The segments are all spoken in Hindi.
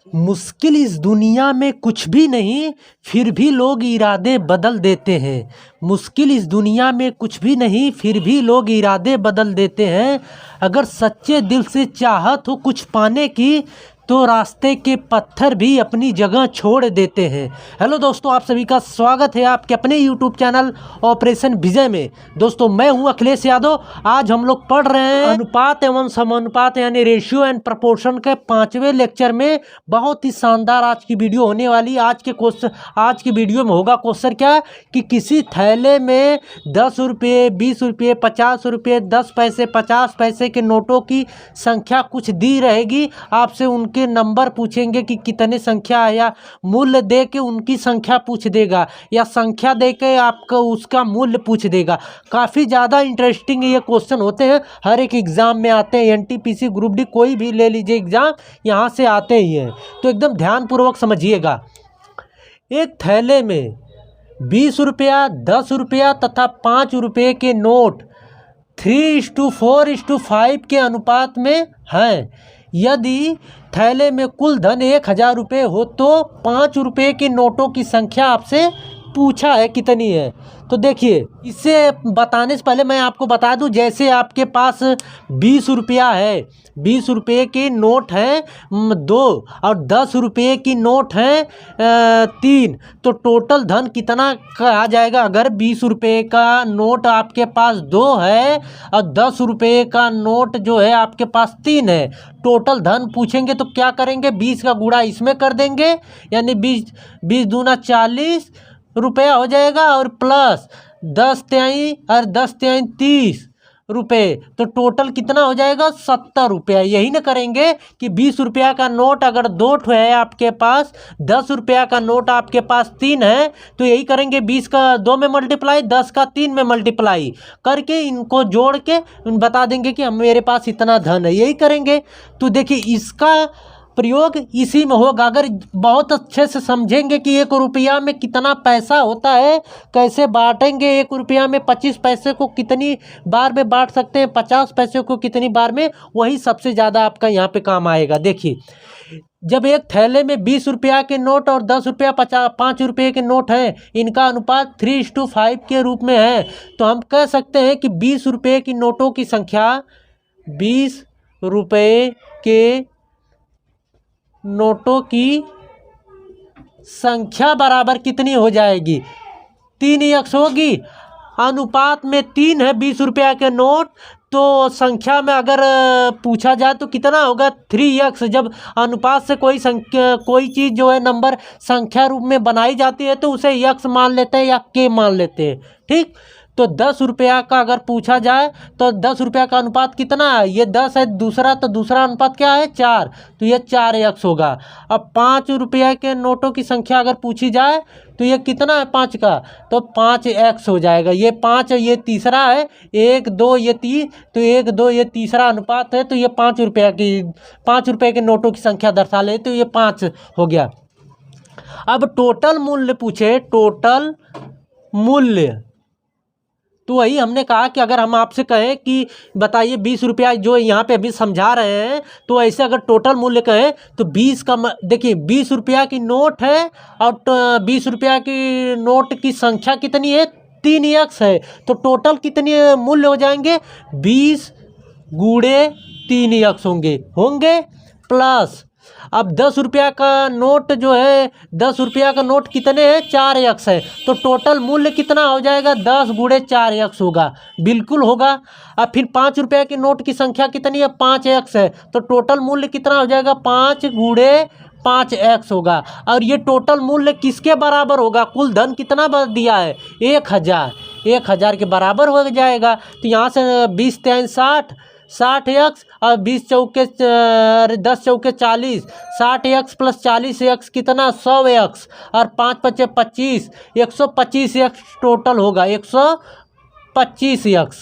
मुश्किल इस दुनिया में कुछ भी नहीं, फिर भी लोग इरादे बदल देते हैं। मुश्किल इस दुनिया में कुछ भी नहीं, फिर भी लोग इरादे बदल देते हैं। अगर सच्चे दिल से चाहत हो कुछ पाने की, तो रास्ते के पत्थर भी अपनी जगह छोड़ देते हैं। हेलो दोस्तों, आप सभी का स्वागत है आपके अपने यूट्यूब चैनल ऑपरेशन विजय में। दोस्तों, मैं हूं अखिलेश यादव। आज हम लोग पढ़ रहे हैं अनुपात एवं समानुपात यानी रेशियो एंड प्रपोर्शन के 5वें लेक्चर में। बहुत ही शानदार आज की वीडियो होने वाली। आज की वीडियो में होगा क्वेश्चन क्या कि किसी थैले में 10 रुपये, 20 रुपये, 50 रुपये, 10 पैसे, 50 पैसे के नोटों की संख्या कुछ दी रहेगी। आपसे उनके नंबर पूछेंगे कि कितने संख्या है, या मूल्य दे के उनकी संख्या पूछ देगा, या संख्या दे के आपका उसका मूल्य पूछ देगा। काफ़ी ज़्यादा इंटरेस्टिंग ये क्वेश्चन होते हैं, हर एक एग्ज़ाम में आते हैं। एनटीपीसी ग्रुप डी कोई भी ले लीजिए एग्ज़ाम, यहाँ से आते ही हैं। तो एकदम ध्यानपूर्वक समझिएगा। एक थैले में 20 रुपया, 10 रुपया तथा 5 रुपये के नोट 3:4:5 के अनुपात में हैं। यदि थैले में कुल धन 1000 रुपये हो तो 5 रुपये के नोटों की संख्या आपसे पूछा है कितनी है। तो देखिए, इसे बताने से पहले मैं आपको बता दूं, जैसे आपके पास 20 रुपया है, 20 रुपये के नोट हैं 2 और 10 रुपये की नोट हैं 3, तो टोटल धन कितना आ जाएगा? अगर 20 रुपये का नोट आपके पास 2 है और 10 रुपये का नोट जो है आपके पास 3 है, टोटल धन पूछेंगे तो क्या करेंगे? 20 का गुणा इसमें कर देंगे, यानी 20 दूना 40 रुपया हो जाएगा, और प्लस 10 तिहाई और 10 तिहाई 30 रुपये, तो टोटल कितना हो जाएगा? 70 रुपया। यही ना करेंगे कि 20 रुपया का नोट अगर 2 ठो है आपके पास, 10 रुपया का नोट आपके पास 3 है, तो यही करेंगे 20 का 2 में मल्टीप्लाई, 10 का 3 में मल्टीप्लाई करके इनको जोड़ के बता देंगे कि मेरे पास इतना धन है। यही करेंगे। तो देखिए, इसका प्रयोग इसी में होगा। अगर बहुत अच्छे से समझेंगे कि 1 रुपया में कितना पैसा होता है, कैसे बांटेंगे, 1 रुपया में 25 पैसे को कितनी बार में बांट सकते हैं, 50 पैसे को कितनी बार में, वही सबसे ज़्यादा आपका यहाँ पे काम आएगा। देखिए, जब एक थैले में 20 रुपया के नोट और 10 रुपया 5 रुपये के नोट हैं, इनका अनुपात 3:5 के रूप में है, तो हम कह सकते हैं कि 20 रुपये की नोटों की संख्या, 20 रुपये के नोटों की संख्या बराबर कितनी हो जाएगी? 3x होगी। अनुपात में 3 है 20 रुपया के नोट, तो संख्या में अगर पूछा जाए तो कितना होगा? 3x। जब अनुपात से कोई चीज़ जो है नंबर संख्या रूप में बनाई जाती है तो उसे x मान लेते हैं या k मान लेते हैं। ठीक, तो 10 रुपया का अगर पूछा जाए तो 10 रुपया का अनुपात कितना है? ये 10 है दूसरा, तो दूसरा अनुपात क्या है? 4, तो ये 4x होगा। अब 5 रुपया के नोटों की संख्या अगर पूछी जाए तो ये कितना है 5 का? तो 5x हो जाएगा। ये 5 है, ये तीसरा है, 1 2 ये 3, तो 1 2 ये तीसरा अनुपात है, तो ये 5 रुपये के नोटों की संख्या दर्शा ले, तो ये 5 हो गया। अब टोटल मूल्य पूछे, टोटल मूल्य, तो वही हमने कहा कि अगर हम आपसे कहें कि बताइए 20 रुपया जो यहाँ पे अभी समझा रहे हैं, तो ऐसे अगर टोटल मूल्य कहें तो 20 का देखिए 20 रुपया की नोट है और 20 रुपया की नोट की संख्या कितनी है? 3x है, तो टोटल कितनी मूल्य हो जाएंगे? 20 गुणे 3x होंगे प्लस, अब 10 रुपया का नोट जो है, 10 रुपया का नोट कितने हैं? 4x है, तो टोटल मूल्य कितना हो जाएगा? 10 गुणे 4x होगा, बिल्कुल होगा। अब फिर 5 रुपया के नोट की संख्या कितनी है? 5x है, तो टोटल मूल्य कितना हो जाएगा? 5 गुणे 5x होगा। और ये टोटल मूल्य किसके बराबर होगा? कुल धन कितना दिया है? 1000 के बराबर हो जाएगा। तो यहाँ से 20 तिहाई 60x और 20 चौके 10 चौके 40, 60x प्लस 40x कितना? 100x, और 5 पचे 25, 125x टोटल होगा, 125x।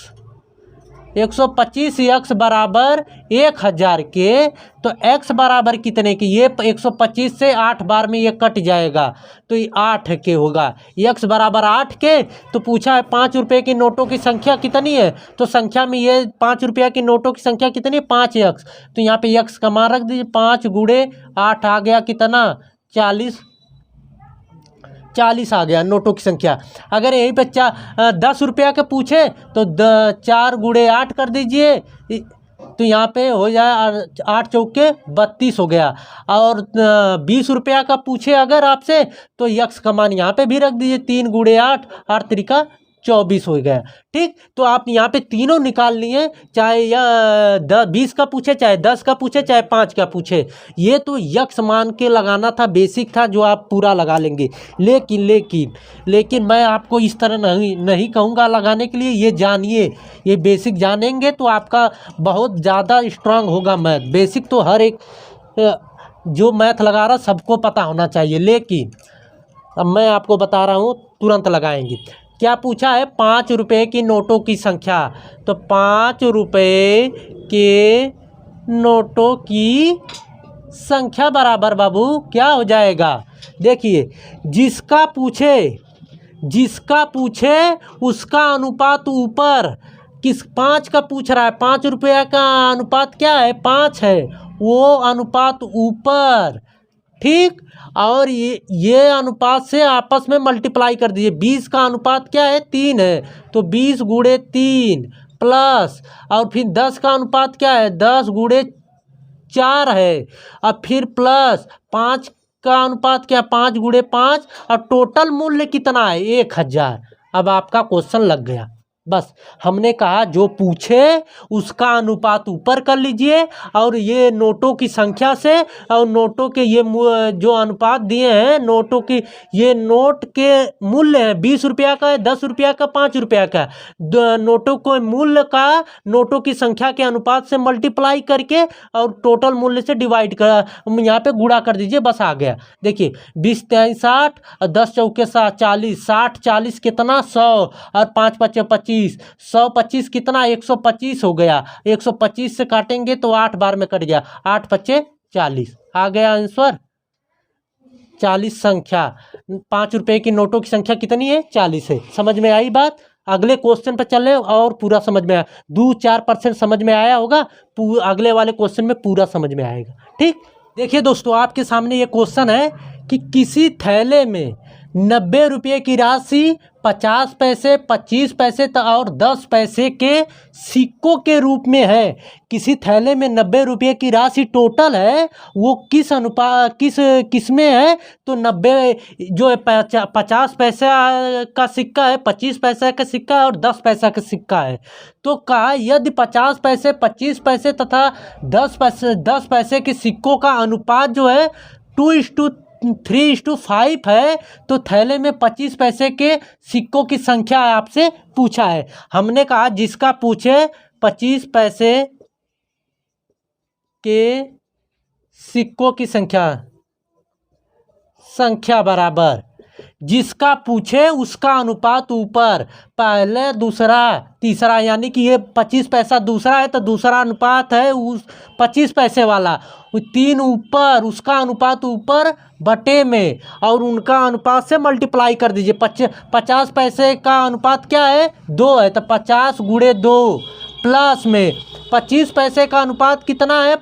125 x बराबर 1000 के, तो x बराबर कितने की, ये 125 से 8 बार में ये कट जाएगा तो ये 8 के होगा। x बराबर 8 के, तो पूछा है 5 रुपये की नोटों की संख्या कितनी है, तो संख्या में ये 5 रुपया की नोटों की संख्या कितनी है, 5x। तो यहाँ पे x का मान रख दीजिए, 5 गुणे 8 आ गया कितना, 40 आ गया नोटों की संख्या। अगर यहीं पे 10 रुपया के पूछे तो 4 गुणे 8 कर दीजिए, तो यहाँ पे हो जाए 8 चौके 32 हो गया। और 20 रुपया का पूछे अगर आपसे, तो यक्स का मान यहाँ पे भी रख दीजिए, 3 गुणे 8, 8 त्रिका 24 हो गया। ठीक, तो आप यहाँ पे तीनों निकाल लिए, चाहे या 20 का पूछे, चाहे 10 का पूछे, चाहे 5 का पूछे। ये तो यक्स मान के लगाना था, बेसिक था, जो आप पूरा लगा लेंगे। लेकिन मैं आपको इस तरह नहीं कहूँगा लगाने के लिए। ये जानिए, ये बेसिक जानेंगे तो आपका बहुत ज़्यादा स्ट्रांग होगा मैथ। बेसिक तो हर एक जो मैथ लगा रहा सबको पता होना चाहिए। लेकिन अब मैं आपको बता रहा हूँ, तुरंत लगाएंगे। क्या पूछा है, 5 रुपये की नोटों की संख्या, तो 5 रुपये के नोटों की संख्या बराबर बाबू क्या हो जाएगा, देखिए, जिसका पूछे उसका अनुपात ऊपर, किस 5 का पूछ रहा है, 5 रुपया का अनुपात क्या है, 5 है, वो अनुपात ऊपर। ठीक, और ये अनुपात से आपस में मल्टीप्लाई कर दीजिए। 20 का अनुपात क्या है, 3 है, तो 20 गुणे 3 प्लस, और फिर 10 का अनुपात क्या है, 10 गुणे 4 है, और फिर प्लस 5 का अनुपात क्या, 5 गुणे 5, और टोटल मूल्य कितना है, 1000। अब आपका क्वेश्चन लग गया। बस हमने कहा जो पूछे उसका अनुपात ऊपर कर लीजिए, और ये नोटों की संख्या से और नोटों के ये जो अनुपात दिए हैं नोटों की, ये नोट के मूल्य है, 20 रुपया का है, 10 रुपया का, 5 रुपया का, नोटों को मूल्य का नोटों की संख्या के अनुपात से मल्टीप्लाई करके और टोटल मूल्य से डिवाइड कर, यहाँ पे गुणा कर दीजिए, बस आ गया। देखिए 20 3 60 और 10 चौके 40, 60 40 कितना 100, और 5 5 25, 125 कितना 125 हो गया। 125 से काटेंगे तो 8 बार में कट गया, 8 5 40 आ गया आंसर। 40 संख्या, 5 रुपए की नोटों की संख्या कितनी है, 40 है। समझ में आई बात। अगले क्वेश्चन पर चल रहे और पूरा समझ में आया, 2-4% समझ में आया होगा, अगले वाले क्वेश्चन में पूरा समझ में आएगा। ठीक, देखिए दोस्तों, आपके सामने ये क्वेश्चन है कि किसी थैले में 90 रुपये की राशि 50 पैसे, 25 पैसे और 10 पैसे के सिक्कों के रूप में है। किसी थैले में 90 रुपये की राशि टोटल है, वो किस में है, तो 90 जो है 50 पैसे का सिक्का है, 25 पैसे का सिक्का है और 10 पैसा का सिक्का है। तो कहा यदि 50 पैसे, 25 पैसे तथा 10 पैसे के सिक्कों का अनुपात जो है 2:3:5 है, तो थैले में 25 पैसे के सिक्कों की संख्या आपसे पूछा है। हमने कहा जिसका पूछे 25 पैसे के सिक्कों की संख्या बराबर, जिसका पूछे उसका अनुपात ऊपर, पहले दूसरा तीसरा, यानी कि ये 25 पैसा दूसरा है तो दूसरा अनुपात है उस 25 पैसे वाला, 3 ऊपर, उसका अनुपात ऊपर बटे में, और उनका अनुपात से मल्टीप्लाई कर दीजिए। 50 पैसे का अनुपात क्या है, 2 है, तो 50 गुणे 2 प्लस में 25 पैसे का अनुपात कितना है,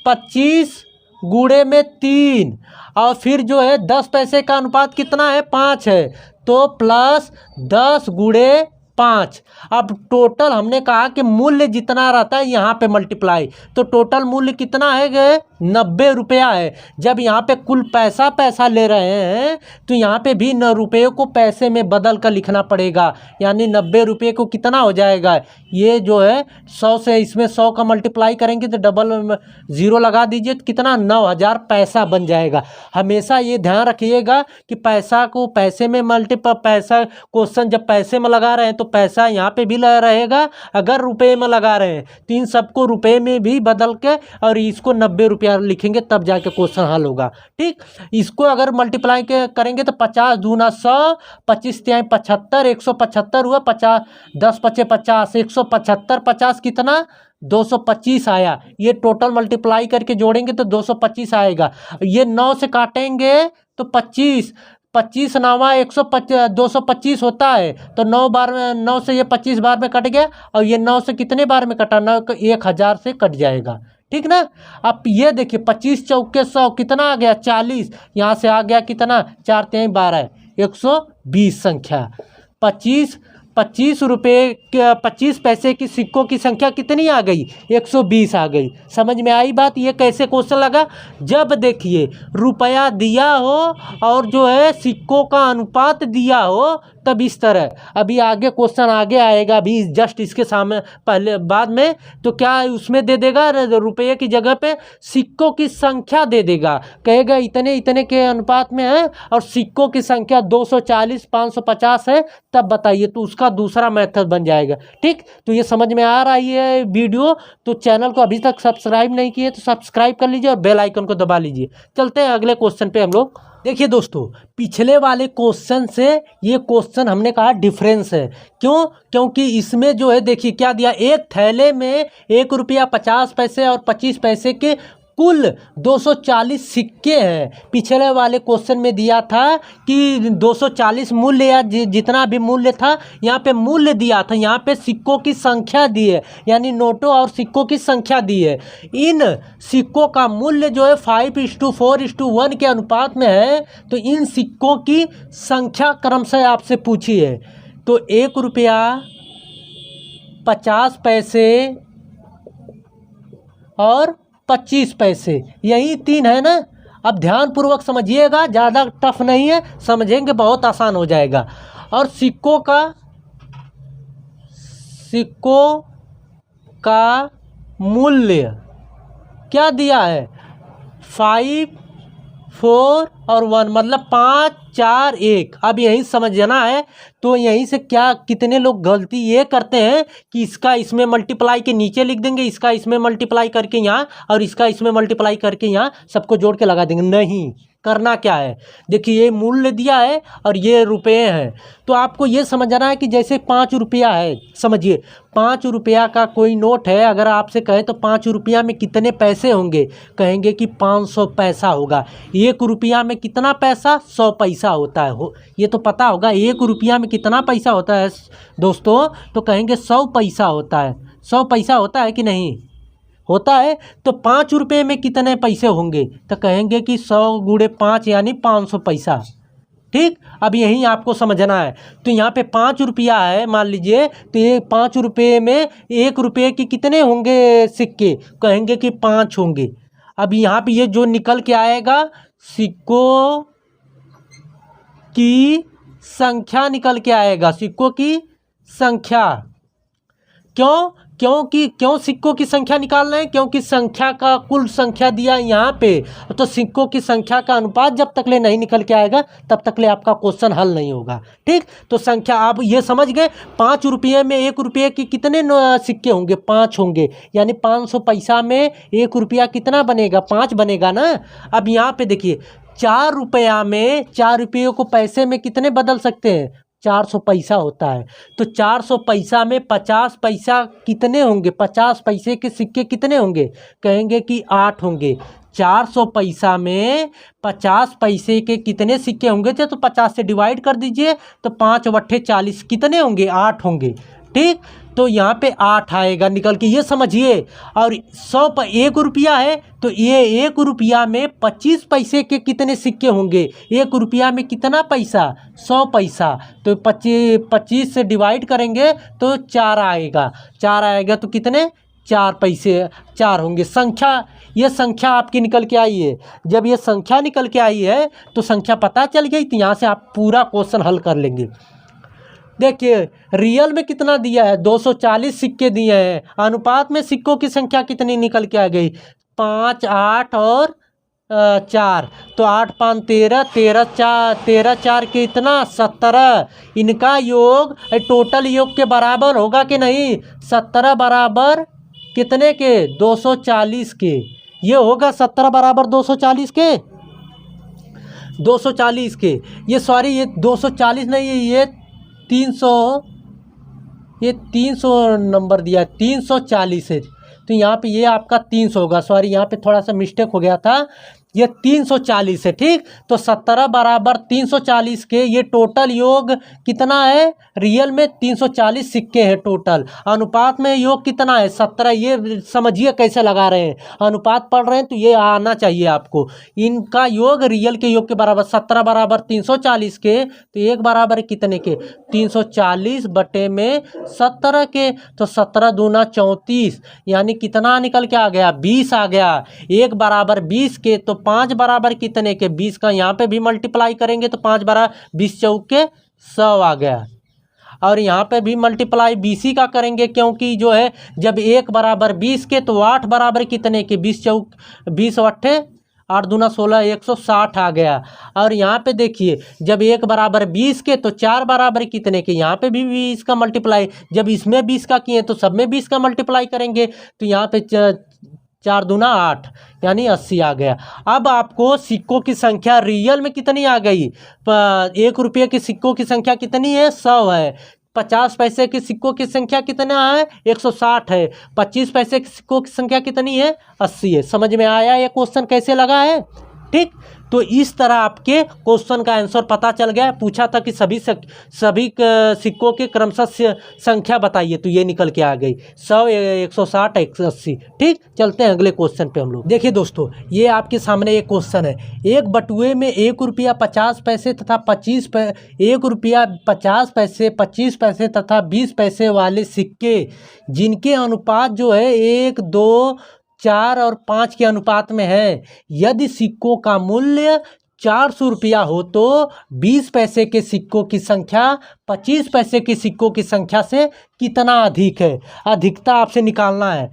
25 गुणे में 3, और फिर जो है 10 पैसे का अनुपात कितना है, 5 है, तो प्लस 10 गुणे 5। अब टोटल हमने कहा कि मूल्य जितना रहता है यहाँ पे मल्टीप्लाई, तो टोटल मूल्य कितना है, 90 रुपया है। जब यहाँ पे कुल पैसा ले रहे हैं तो यहाँ पे भी 9 रुपये को पैसे में बदल कर लिखना पड़ेगा, यानी 90 रुपये को कितना हो जाएगा, ये जो है 100 से इसमें 100 का मल्टीप्लाई करेंगे तो डबल 0 लगा दीजिए, तो कितना 9000 पैसा बन जाएगा। हमेशा ये ध्यान रखिएगा कि पैसा को पैसे में पैसा क्वेश्चन जब पैसे में लगा रहे हैं तो पैसा यहाँ पे भी रहेगा। अगर रुपए में लगा रहे हैं तो इन सबको रुपए में भी बदल के और इसको 90 रुपया लिखेंगे, तब जाके क्वेश्चन हल होगा। ठीक, इसको अगर मल्टीप्लाई करेंगे तो 50 दूना 100, 25 तिहाई 75, 175 हुआ, 50 10 पचे 50, 175, 50 कितना 225 आया। ये टोटल मल्टीप्लाई करके जोड़ेंगे तो 225 आएगा। ये 9 से काटेंगे तो 25, 25 नावा 225 होता है, तो 9 बार में 9 से ये 25 बार में कट गया, और ये 9 से कितने बार में कटा, 9 को 1000 से कट जाएगा। ठीक ना। अब ये देखिए 25 चौके 100 कितना आ गया 40, यहाँ से आ गया कितना 4 तिहाई 12, 120 संख्या। 25 रुपये 25 पैसे की सिक्कों की संख्या कितनी आ गई 120 आ गई। समझ में आई बात। ये कैसे क्वेश्चन लगा, जब देखिए रुपया दिया हो और जो है सिक्कों का अनुपात दिया हो, तब इस तरह। अभी आगे क्वेश्चन आगे आएगा, अभी जस्ट इसके सामने पहले बाद में, तो क्या उसमें दे देगा रुपये की जगह पे सिक्कों की संख्या दे देगा, कहेगा इतने इतने के अनुपात में है और सिक्कों की संख्या 240 550 है, तब बताइए, तो उसका दूसरा मेथड बन जाएगा। ठीक, तो ये समझ में आ रही है वीडियो। तो चैनल को अभी तक सब्सक्राइब नहीं किए तो सब्सक्राइब कर लीजिए और बेल आइकन को दबा लीजिए। चलते हैं अगले क्वेश्चन पे हम लोग। देखिए दोस्तों, पिछले वाले क्वेश्चन से ये क्वेश्चन हमने कहा डिफरेंस है। क्यों? क्योंकि इसमें जो है देखिए क्या दिया, एक थैले में 1 रुपया 50 पैसे और 25 पैसे के कुल 240 सिक्के हैं। पिछले वाले क्वेश्चन में दिया था कि 240 मूल्य या जितना भी मूल्य था, यहाँ पे मूल्य दिया था, यहाँ पे सिक्कों की संख्या दी है, यानी नोटों और सिक्कों की संख्या दी है। इन सिक्कों का मूल्य जो है 5:4:1 के अनुपात में है। तो इन सिक्कों की संख्या क्रम से आपसे पूछी है। तो 1 रुपया 50 पैसे और 25 पैसे, यही 3 है ना। अब ध्यानपूर्वक समझिएगा, ज़्यादा टफ नहीं है, समझेंगे बहुत आसान हो जाएगा। और सिक्कों का मूल्य क्या दिया है 5 4 और 1, मतलब 5 4 1। अब यही समझना है। तो यहीं से क्या कितने लोग गलती ये करते हैं कि इसका इसमें मल्टीप्लाई के नीचे लिख देंगे, इसका इसमें मल्टीप्लाई करके यहाँ और इसका इसमें मल्टीप्लाई करके यहाँ, सबको जोड़ के लगा देंगे। नहीं, करना क्या है, देखिए ये मूल्य दिया है और ये रुपये हैं। तो आपको ये समझना है कि जैसे 5 रुपया है, समझिए 5 रुपया का कोई नोट है, अगर आपसे कहे तो 5 रुपया में कितने पैसे होंगे, कहेंगे कि 500 पैसा होगा। 1 रुपया में कितना पैसा 100 पैसा होता है, ये तो पता होगा। 1 रुपया में कितना पैसा होता है दोस्तों, तो कहेंगे 100 पैसा होता है। 100 पैसा होता है कि नहीं होता है। तो 5 रुपये में कितने पैसे होंगे, तो कहेंगे कि 100 गुणे 5 यानी 500 पैसा। ठीक, अब यही आपको समझना है। तो यहाँ पे 5 रुपया है मान लीजिए, तो ये 5 रुपये में 1 रुपये की कितने होंगे सिक्के, कहेंगे कि 5 होंगे। अब यहाँ पे ये जो निकल के आएगा सिक्कों की संख्या निकल के आएगा, सिक्कों की संख्या। क्यों सिक्कों की संख्या निकाल रहे हैं, क्योंकि संख्या का कुल संख्या दिया यहाँ पे, तो सिक्कों की संख्या का अनुपात जब तक ले नहीं निकल के आएगा तब तक ले आपका क्वेश्चन हल नहीं होगा। ठीक, तो संख्या आप ये समझ गए। 5 रुपये में 1 रुपये की कितने सिक्के होंगे, 5 होंगे, यानी 500 पैसा में 1 रुपया कितना बनेगा, 5 बनेगा ना। अब यहाँ पे देखिए 4 रुपया में 4 रुपये को पैसे में कितने बदल सकते हैं, 400 पैसा होता है। तो 400 पैसा में 50 पैसा कितने होंगे, 50 पैसे के सिक्के कितने होंगे, कहेंगे कि 8 होंगे। 400 पैसा में 50 पैसे के कितने सिक्के होंगे थे, तो 50 से डिवाइड कर दीजिए, तो 5 बट्ठे 40 कितने होंगे, 8 होंगे। ठीक, तो यहाँ पे 8 आएगा निकल के, ये समझिए। और 1 रुपया है, तो ये 1 रुपया में 25 पैसे के कितने सिक्के होंगे, 1 रुपया में कितना पैसा 100 पैसा, तो 25 से डिवाइड करेंगे तो 4 आएगा। 4 आएगा तो कितने 4 पैसे 4 होंगे। संख्या, ये संख्या आपकी निकल के आई है। जब ये संख्या निकल के आई है तो संख्या पता चल गई, तो यहाँ से आप पूरा क्वेश्चन हल कर लेंगे। देखिए रियल में कितना दिया है, 240 सिक्के दिए हैं। अनुपात में सिक्कों की संख्या कितनी निकल के आ गई, 5 8 और 4, तो 8 5 13, 13 4 कितना 17। इनका योग टोटल योग के बराबर होगा कि नहीं? 17 बराबर कितने के? 240 के। ये होगा 17 बराबर 240 के, 240 के। ये सॉरी, ये 240 नहीं है, ये 300, ये 300 नंबर दिया, 340 है। तो यहाँ पे ये आपका 300 होगा। सॉरी, यहाँ पे थोड़ा सा मिस्टेक हो गया था, ये 340 है। ठीक, तो 17 बराबर 340 के। ये टोटल योग कितना है? रियल में 340 सिक्के हैं टोटल। अनुपात में योग कितना है? 17। ये समझिए कैसे लगा रहे हैं, अनुपात पढ़ रहे हैं तो ये आना चाहिए आपको। इनका योग रियल के योग के बराबर। 17 बराबर 340 के, तो एक बराबर कितने के? 340 बटे में 17 के। तो 17 दूना 34, यानी कितना निकल के आ गया? 20 आ गया। एक बराबर 20 के, तो 5 बराबर कितने के? 20 का यहाँ पे भी मल्टीप्लाई करेंगे तो 5 बराबर 20 चौके 100 आ गया। और यहाँ पे भी मल्टीप्लाई 20 का करेंगे, क्योंकि जो है जब 1 बराबर 20 के, तो 8 बराबर कितने के? 20 चौक 20 अट्ठे 8 दूना 16, 160 आ गया। और यहाँ पे देखिए, जब 1 बराबर 20 के, तो 4 बराबर कितने के? यहाँ पे भी 20 का मल्टीप्लाई। जब इसमें 20 का किए तो सब में 20 का मल्टीप्लाई करेंगे, तो यहाँ पे 4 दूना 8, यानी 80 आ गया। अब आपको सिक्कों की संख्या रियल में कितनी आ गई? 1 रुपये के सिक्कों की संख्या कितनी है? 100 है। 50 पैसे के सिक्कों की संख्या कितना है? 160 है। 25 पैसे के सिक्कों की संख्या कितनी है? 80 है। समझ में आया ये क्वेश्चन कैसे लगा है? ठीक, तो इस तरह आपके क्वेश्चन का आंसर पता चल गया। पूछा था कि सभी सिक्कों के क्रमशः संख्या बताइए, तो ये निकल के आ गई 100, 160, 180। ठीक, चलते हैं अगले क्वेश्चन पे हम लोग। देखिए दोस्तों, ये आपके सामने एक क्वेश्चन है। एक बटुए में 1 रुपया 50 पैसे तथा 1 रुपया 50 पैसे, 25 पैसे तथा 20 पैसे वाले सिक्के, जिनके अनुपात जो है 1, 2, 4 और 5 के अनुपात में है। यदि सिक्कों का मूल्य 400 रुपया हो तो 20 पैसे के सिक्कों की संख्या 25 पैसे के सिक्कों की संख्या से कितना अधिक है? अधिकता आपसे निकालना है,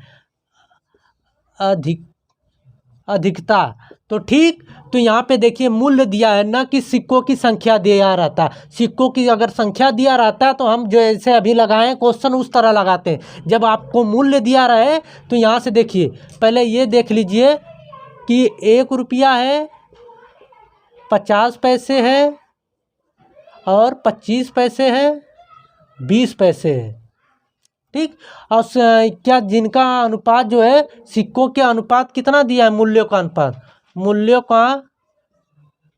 अधिकता। तो ठीक, तो यहाँ पे देखिए मूल्य दिया है, ना कि सिक्कों की संख्या दिया रहता। सिक्कों की अगर संख्या दिया रहता है तो हम जो ऐसे अभी लगाएं क्वेश्चन उस तरह लगाते हैं। जब आपको मूल्य दिया रहे तो यहाँ से देखिए, पहले ये देख लीजिए कि 1 रुपया है, 50 पैसे है और 25 पैसे है, 20 पैसे है। ठीक, और क्या जिनका अनुपात जो है सिक्कों के अनुपात कितना दिया है? मूल्यों का अनुपात, मूल्यों का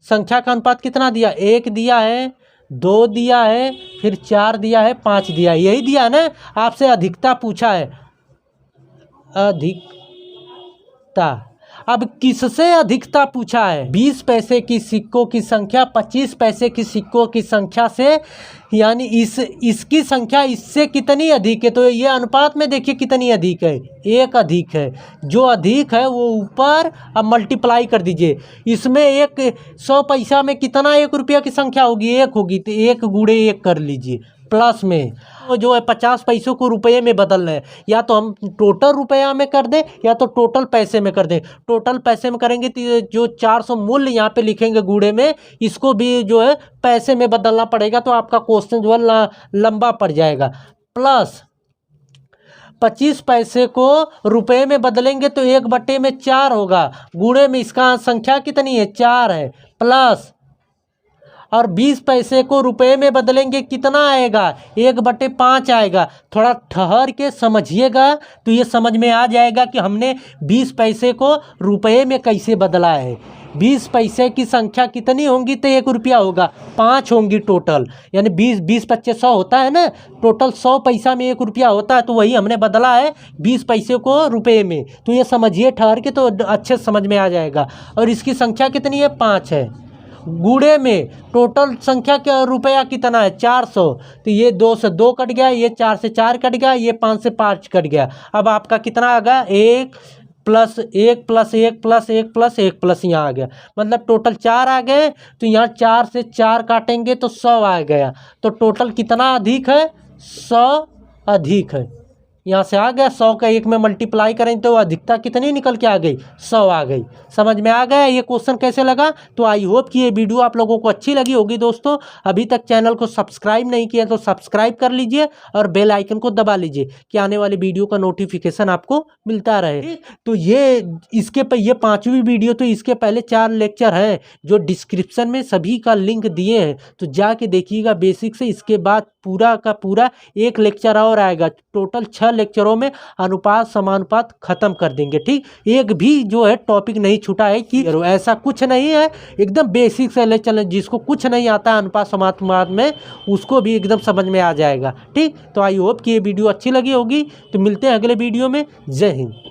संख्या का अनुपात कितना दिया? 1 दिया है, 2 दिया है, फिर 4 दिया है, 5 दिया है। यही दिया है ना? आपसे अधिकता पूछा है, अधिकता। अब किससे अधिकता पूछा है? 20 पैसे की सिक्कों की संख्या 25 पैसे की सिक्कों की संख्या से, यानी इसकी संख्या इससे कितनी अधिक है? तो ये अनुपात में देखिए कितनी अधिक है, 1 अधिक है। जो अधिक है वो ऊपर अब मल्टीप्लाई कर दीजिए। इसमें 100 पैसा में कितना 1 रुपया की संख्या होगी? 1 होगी, तो 1 गुणे 1 कर लीजिए। प्लस में जो है 50 पैसों को रुपये में बदलना है, या तो हम टोटल रुपया में कर दें या तो टोटल पैसे में कर दें। टोटल पैसे में करेंगे तो जो 400 मूल्य यहाँ पे लिखेंगे गुणे में, इसको भी जो है पैसे में बदलना पड़ेगा, तो आपका क्वेश्चन जो है लंबा पड़ जाएगा। प्लस 25 पैसे को रुपये में बदलेंगे तो 1/4 होगा, गुणे में इसका संख्या कितनी है? 4 है। प्लस और 20 पैसे को रुपए में बदलेंगे कितना आएगा? 1/5 आएगा। थोड़ा ठहर के समझिएगा तो ये समझ में आ जाएगा कि हमने 20 पैसे को रुपए में कैसे बदला है। 20 पैसे की संख्या कितनी होंगी तो 1 रुपया होगा, 5 होंगी टोटल, यानी 20 25 100 होता है ना, टोटल 100 पैसा में 1 रुपया होता है, तो वही हमने बदला है 20 पैसे को रुपए में। तो ये समझिए ठहर के, तो अच्छे समझ में आ जाएगा। और इसकी संख्या कितनी है? 5 है। गुणे में टोटल संख्या क्या रुपया कितना है? 400, तो ये 2 से 2 कट गया, ये 4 से 4 कट गया, ये 5 से 5 कट गया। अब आपका कितना आ गया? 1 plus 1 plus 1 plus 1 plus 1 plus यहाँ आ गया, मतलब टोटल 4 आ गए। तो यहाँ 4 से 4 काटेंगे तो 100 आ गया। तो टोटल कितना अधिक है? 100 अधिक है। यहाँ से आ गया 100 का 1 में मल्टीप्लाई करें तो अधिकता कितनी निकल के आ गई 100 आ गई। समझ में आ गया ये क्वेश्चन कैसे लगा। तो आई होप कि ये वीडियो आप लोगों को अच्छी लगी होगी दोस्तों। अभी तक चैनल को सब्सक्राइब नहीं किया तो सब्सक्राइब कर लीजिए और बेल आइकन को दबा लीजिए कि आने वाली वीडियो का नोटिफिकेशन आपको मिलता रहे। तो ये इसके पे ये 5वीं वीडियो, तो इसके पहले 4 लेक्चर हैं जो डिस्क्रिप्शन में सभी का लिंक दिए हैं, तो जाके देखिएगा बेसिक से। इसके बाद पूरा का पूरा 1 लेक्चर और आएगा। टोटल 6 लेक्चरों में अनुपात समानुपात खत्म कर देंगे। ठीक, एक भी जो है टॉपिक नहीं छूटा है कि ऐसा कुछ नहीं है, एकदम बेसिक से ले चलें। जिसको कुछ नहीं आता है अनुपात समानुपात में उसको भी एकदम समझ में आ जाएगा। ठीक, तो आई होप कि ये वीडियो अच्छी लगी होगी। तो मिलते हैं अगले वीडियो में। जय हिंद।